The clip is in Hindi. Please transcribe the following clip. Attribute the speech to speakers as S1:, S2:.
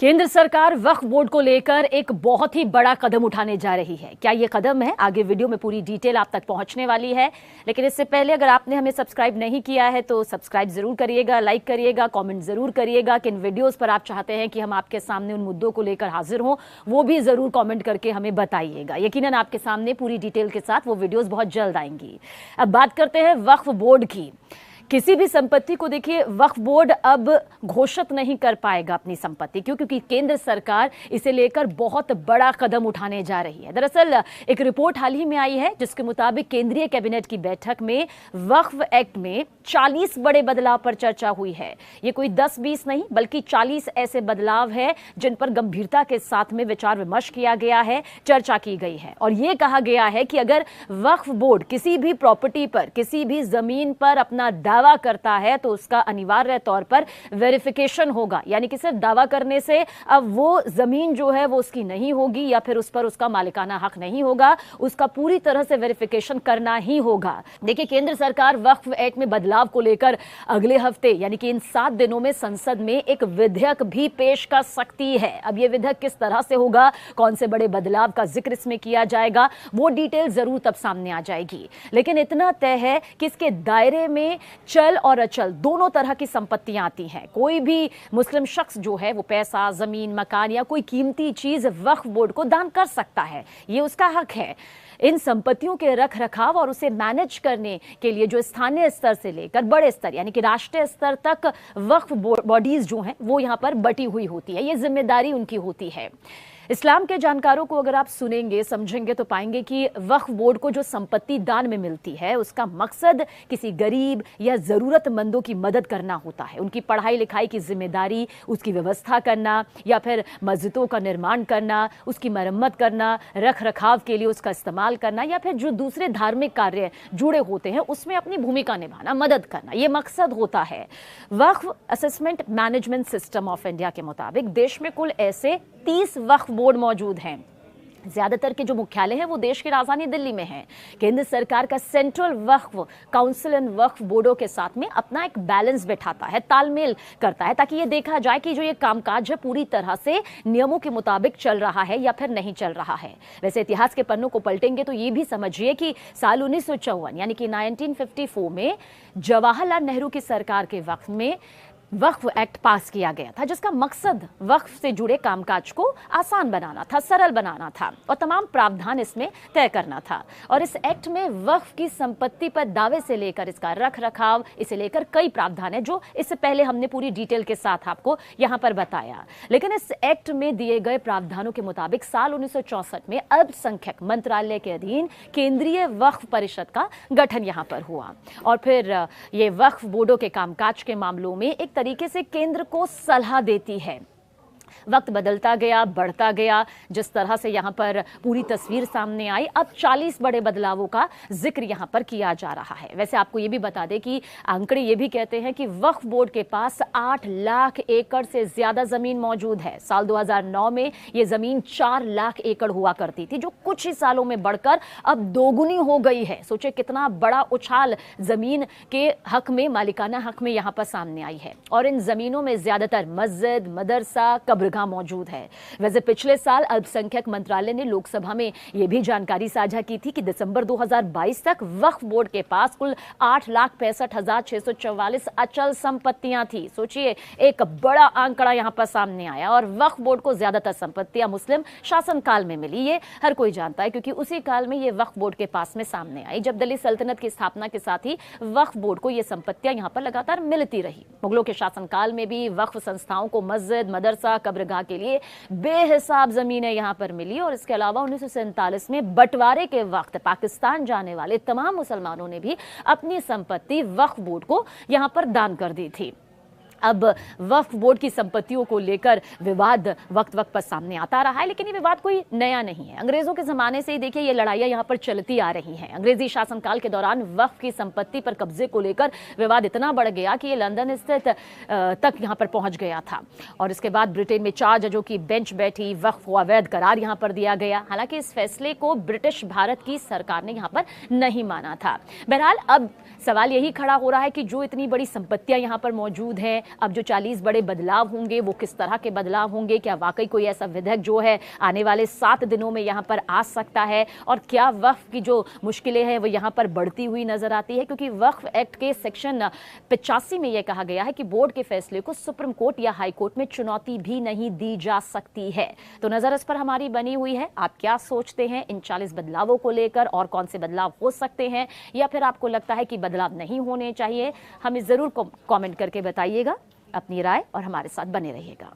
S1: केंद्र सरकार वक्फ बोर्ड को लेकर एक बहुत ही बड़ा कदम उठाने जा रही है। क्या ये कदम है, आगे वीडियो में पूरी डिटेल आप तक पहुंचने वाली है। लेकिन इससे पहले अगर आपने हमें सब्सक्राइब नहीं किया है तो सब्सक्राइब जरूर करिएगा, लाइक करिएगा, कमेंट जरूर करिएगा। किन वीडियोस पर आप चाहते हैं कि हम आपके सामने उन मुद्दों को लेकर हाजिर हों, वो भी जरूर कॉमेंट करके हमें बताइएगा। यकीनन आपके सामने पूरी डिटेल के साथ वो वीडियोज बहुत जल्द आएंगी। अब बात करते हैं वक्फ बोर्ड की। किसी भी संपत्ति को देखिए, वक्फ बोर्ड अब घोषित नहीं कर पाएगा अपनी संपत्ति, क्योंकि केंद्र सरकार इसे लेकर बहुत बड़ा कदम उठाने जा रही है। दरअसल एक रिपोर्ट हाल ही में आई है जिसके मुताबिक केंद्रीय कैबिनेट की बैठक में वक्फ एक्ट में 40 बड़े बदलाव पर चर्चा हुई है। ये कोई 10-20 नहीं बल्कि 40 ऐसे बदलाव है जिन पर गंभीरता के साथ में विचार विमर्श किया गया है, चर्चा की गई है। और ये कहा गया है कि अगर वक्फ बोर्ड किसी भी प्रॉपर्टी पर, किसी भी जमीन पर अपना दावा करता है तो उसका अनिवार्य तौर पर वेरिफिकेशन होगा। यानी कि सिर्फ दावा करने से अब वो जमीन जो है वो उसकी नहीं होगी या फिर उस पर उसका मालिकाना हक नहीं होगा, उसका पूरी तरह से वेरिफिकेशन करना ही होगा। देखिए, केंद्र सरकार वक्फ एक्ट में बदलाव को लेकर अगले हफ्ते यानी कि इन 7 दिनों में संसद में एक विधेयक भी पेश कर सकती है। अब यह विधेयक किस तरह से होगा, कौन से बड़े बदलाव का जिक्र इसमें किया जाएगा, वो डिटेल जरूर तब सामने आ जाएगी। लेकिन इतना तय है कि इसके दायरे में चल और अचल दोनों तरह की संपत्तियां आती हैं। कोई भी मुस्लिम शख्स जो है वो पैसा, जमीन, मकान या कोई कीमती चीज वक्फ बोर्ड को दान कर सकता है, ये उसका हक है। इन संपत्तियों के रख रखाव और उसे मैनेज करने के लिए जो स्थानीय स्तर से लेकर बड़े स्तर यानी कि राष्ट्रीय स्तर तक वक्फ बॉडीज जो हैं वो यहां पर बटी हुई होती है, ये जिम्मेदारी उनकी होती है। इस्लाम के जानकारों को अगर आप सुनेंगे, समझेंगे तो पाएंगे कि वक्फ बोर्ड को जो संपत्ति दान में मिलती है उसका मकसद किसी गरीब या जरूरतमंदों की मदद करना होता है। उनकी पढ़ाई लिखाई की जिम्मेदारी, उसकी व्यवस्था करना या फिर मस्जिदों का निर्माण करना, उसकी मरम्मत करना, रख रखाव के लिए उसका इस्तेमाल करना या फिर जो दूसरे धार्मिक कार्य जुड़े होते हैं उसमें अपनी भूमिका निभाना, मदद करना, ये मकसद होता है। Waqf assessment management system of India के मुताबिक देश में कुल ऐसे 30 वक्फ बोर्ड मौजूद हैं। ज्यादातर के जो मुख्यालय हैं वो देश की राजधानी दिल्ली में हैं। केंद्र सरकार का सेंट्रल वक्फ काउंसिल इन वक्फ बोर्डों के साथ में अपना एक बैलेंस बैठाता है, तालमेल करता है, ताकि ये देखा जाए कि जो ये कामकाज है पूरी तरह से नियमों के मुताबिक चल रहा है या फिर नहीं चल रहा है। वैसे इतिहास के पन्नों को पलटेंगे तो ये भी समझिए कि साल 1954 यानी कि 1954 में जवाहरलाल नेहरू की सरकार के वक्त में वक्फ एक्ट पास किया गया था, जिसका मकसद वक्फ से जुड़े कामकाज को आसान बनाना था, सरल बनाना था और तमाम प्रावधान इसमें तय करना था। और इस एक्ट में वक्फ की संपत्ति पर दावे से लेकर इसका रख रखाव, इसे लेकर कई प्रावधान है जो इससे पहले हमने पूरी डिटेल के साथ आपको यहां पर बताया। लेकिन इस एक्ट में दिए गए प्रावधानों के मुताबिक साल 1964 में अल्पसंख्यक मंत्रालय के अधीन केंद्रीय वक्फ परिषद का गठन यहां पर हुआ और फिर ये वक्फ बोर्डों के कामकाज के मामलों में एक तरीके से केंद्र को सलाह देती है। वक्त बदलता गया, बढ़ता गया, जिस तरह से यहाँ पर पूरी तस्वीर सामने आई, अब 40 बड़े बदलावों का जिक्र यहाँ पर किया जा रहा है। वैसे आपको ये भी बता दें कि आंकड़े ये भी कहते हैं कि वक्फ बोर्ड के पास 8 लाख एकड़ से ज्यादा जमीन मौजूद है। साल 2009 में ये जमीन 4 लाख एकड़ हुआ करती थी, जो कुछ ही सालों में बढ़कर अब दोगुनी हो गई है। सोचे कितना बड़ा उछाल जमीन के हक में, मालिकाना हक में यहाँ पर सामने आई है। और इन जमीनों में ज्यादातर मस्जिद, मदरसा, कब्रगाह मौजूद है। वैसे पिछले साल अल्पसंख्यक मंत्रालय ने लोकसभा में यह भी जानकारी साझा की थी कि दिसंबर 2022 तक वक्फ बोर्ड के पास कुल 8,65,644 अचल संपत्तियां थी। सोचिए, एक बड़ा आंकड़ा यहां पर सामने आया। और वक्फ बोर्ड को ज्यादातर संपत्तियां मुस्लिम शासनकाल में मिली, ये हर कोई जानता है, क्योंकि उसी काल में ये वक्फ बोर्ड के पास में सामने आई जब दिल्ली सल्तनत की स्थापना के साथ ही वक्फ बोर्ड को ये संपत्तियां यहां पर लगातार मिलती रही। मुगलों के शासनकाल में भी वक्फ संस्थाओं को मस्जिद, मदरसा, कब्रगाह के लिए बेहिसाब जमीनें यहां पर मिली। और इसके अलावा 1947 में बंटवारे के वक्त पाकिस्तान जाने वाले तमाम मुसलमानों ने भी अपनी संपत्ति वक्फ बोर्ड को यहां पर दान कर दी थी। अब वक्फ बोर्ड की संपत्तियों को लेकर विवाद वक्त वक्त पर सामने आता रहा है, लेकिन ये विवाद कोई नया नहीं है। अंग्रेजों के जमाने से ही देखिए ये लड़ाइयां यहाँ पर चलती आ रही हैं। अंग्रेजी शासनकाल के दौरान वक्फ की संपत्ति पर कब्जे को लेकर विवाद इतना बढ़ गया कि ये लंदन स्थित तक यहाँ पर पहुंच गया था। और इसके बाद ब्रिटेन में 4 जजों की बेंच बैठी, वक्फ को अवैध करार यहाँ पर दिया गया। हालांकि इस फैसले को ब्रिटिश भारत की सरकार ने यहाँ पर नहीं माना था। बहरहाल अब सवाल यही खड़ा हो रहा है कि जो इतनी बड़ी संपत्तियां यहाँ पर मौजूद हैं अब जो 40 बड़े बदलाव होंगे वो किस तरह के बदलाव होंगे, क्या वाकई कोई ऐसा विधेयक जो है आने वाले 7 दिनों में यहाँ पर आ सकता है, और क्या वक्फ की जो मुश्किलें हैं वो यहाँ पर बढ़ती हुई नजर आती है, क्योंकि वक्फ एक्ट के सेक्शन 85 में यह कहा गया है कि बोर्ड के फैसले को सुप्रीम कोर्ट या हाई कोर्ट में चुनौती भी नहीं दी जा सकती है। तो नजर इस पर हमारी बनी हुई है। आप क्या सोचते हैं इन 40 बदलावों को लेकर, और कौन से बदलाव हो सकते हैं, या फिर आपको लगता है कि बदलाव नहीं होने चाहिए? हमें जरूर कमेंट करके बताइएगा अपनी राय और हमारे साथ बने रहिएगा।